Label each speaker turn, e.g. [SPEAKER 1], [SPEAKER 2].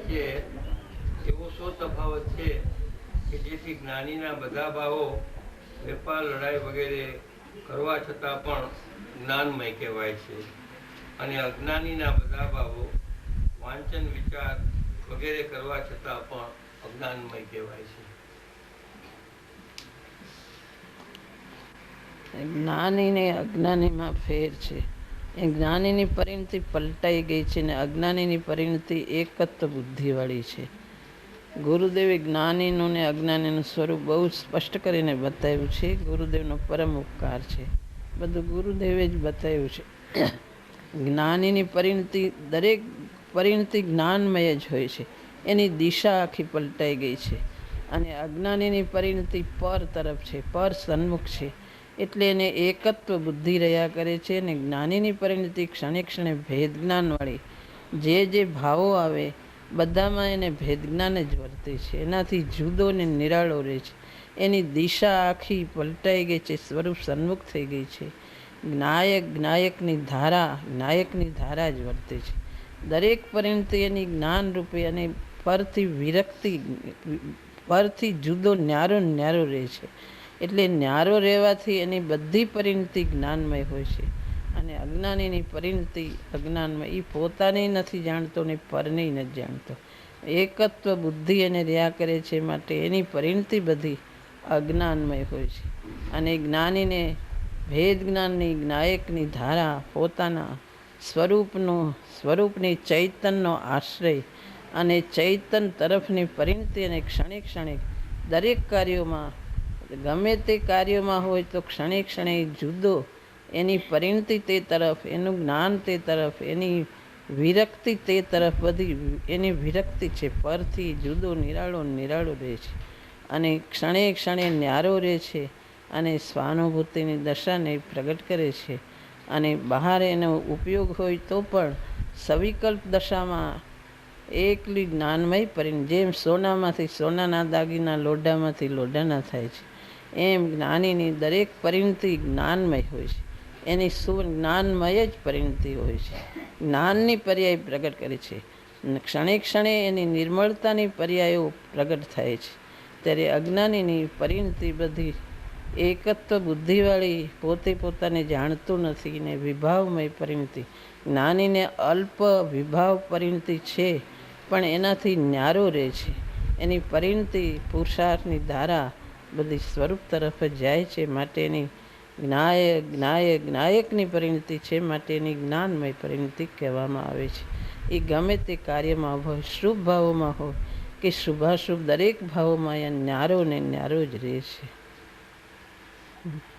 [SPEAKER 1] વચ્ચે એવો શો તફાવત છે કે જેથી જ્ઞાનીના બધા ભાવો વેપાર લડાઈ વગેરે કરવા છતાં પણ જ્ઞાનમય કહેવાય છે, અને અજ્ઞાનીના બધા ભાવો વાંચન વિચાર વગેરે કરવા છતાં પણ અજ્ઞાનમય કહેવાય છે.
[SPEAKER 2] જ્ઞાની ને અજ્ઞાનીમાં ફેર છે. એ જ્ઞાનીની પરિણતિ પલટાઈ ગઈ છે ને અજ્ઞાનીની પરિણતિ એકત્વ બુદ્ધિવાળી છે. ગુરુદેવે જ્ઞાનીનું ને અજ્ઞાનીનું સ્વરૂપ બહુ સ્પષ્ટ કરીને બતાવ્યું છે. ગુરુદેવનો પરમ ઉપકાર છે. બધું ગુરુદેવે જ બતાવ્યું છે. જ્ઞાનીની પરિણતિ, દરેક પરિણતિ જ્ઞાનમય જ હોય છે. એની દિશા આખી પલટાઈ ગઈ છે. અને અજ્ઞાનીની પરિણતિ પર તરફ છે, પર સન્મુખ છે, એટલે એને એકત્વ બુદ્ધિ રહ્યા કરે છે. અને જ્ઞાનીની પરિણતિ ક્ષણે ક્ષણે ભેદ જ્ઞાનવાળી, જે ભાવો આવે બધામાં એને ભેદ જ્ઞાન જ વર્તે છે. એનાથી જુદો ને નિરાળો રહે છે. એની દિશા આખી પલટાઈ ગઈ છે, સ્વરૂપ સન્મુખ થઈ ગઈ છે. જ્ઞાયકની ધારા જ વર્તે છે. દરેક પરિણતિ એની જ્ઞાન રૂપે અને પરથી જુદો ન્યારો રહે છે. એટલે ન્યારો રહેવાથી એની બધી પરિણતિ જ્ઞાનમય હોય છે. અને અજ્ઞાનીની પરિણતિ અજ્ઞાનમય, એ પોતાને નથી જાણતો ને પરને નથી જાણતો. એકત્વ બુદ્ધિ એને રહ્યા કરે છે, માટે એની પરિણતિ બધી અજ્ઞાનમય હોય છે. અને જ્ઞાનીને ભેદ જ્ઞાનની જ્ઞાયકની ધારા, પોતાના સ્વરૂપની ચૈતનનો આશ્રય અને ચૈતન તરફની પરિણતિ, અને ક્ષણે ક્ષણે દરેક કાર્યોમાં, ગમે તે કાર્યોમાં હોય તો ક્ષણે ક્ષણે જુદો એની પરિણતિ તે તરફ, એનું જ્ઞાન તે તરફ, એની વિરક્તિ તે તરફ, બધી એની વિરક્તિ છે. પરથી જુદો નિરાળો રહે છે. અને ક્ષણે ક્ષણે ન્યારો રહે છે. અને સ્વાનુભૂતિની દશાને પ્રગટ કરે છે. અને બહાર એનો ઉપયોગ હોય તો પણ સવિકલ્પ દશામાં એકલી જ્ઞાનમય પરિણતિ, જેમ સોનામાંથી સોનાના દાગીના, લોઢામાંથી લોઢાના થાય છે, એમ જ્ઞાનીની દરેક પરિણતિ જ્ઞાનમય હોય છે. એની જ્ઞાનમય જ પરિણતિ હોય છે. જ્ઞાનની પર્યાય પ્રગટ કરે છે. ક્ષણે ક્ષણે એની નિર્મળતાની પર્યાયો પ્રગટ થાય છે. ત્યારે અજ્ઞાનીની પરિણતિ બધી એકત્વ બુદ્ધિવાળી, પોતે પોતાને જાણતું નથી ને વિભાવમય પરિણતિ. જ્ઞાનીને અલ્પ વિભાવ પરિણતિ છે, પણ એનાથી ન્યારો રહે છે. એની પરિણતિ પુરુષાર્થની ધારા બધી સ્વરૂપ તરફ જ જાય છે. માટે એની જ્ઞાયકની પરિણતિ છે, માટે એની જ્ઞાનમય પરિણતિ કહેવામાં આવે છે. એ ગમે તે કાર્યમાં હોય, શુભ ભાવોમાં હોય કે શુભાશુભ, દરેક ભાવોમાં એ ન્યારો ને ન્યારો જ રહે છે.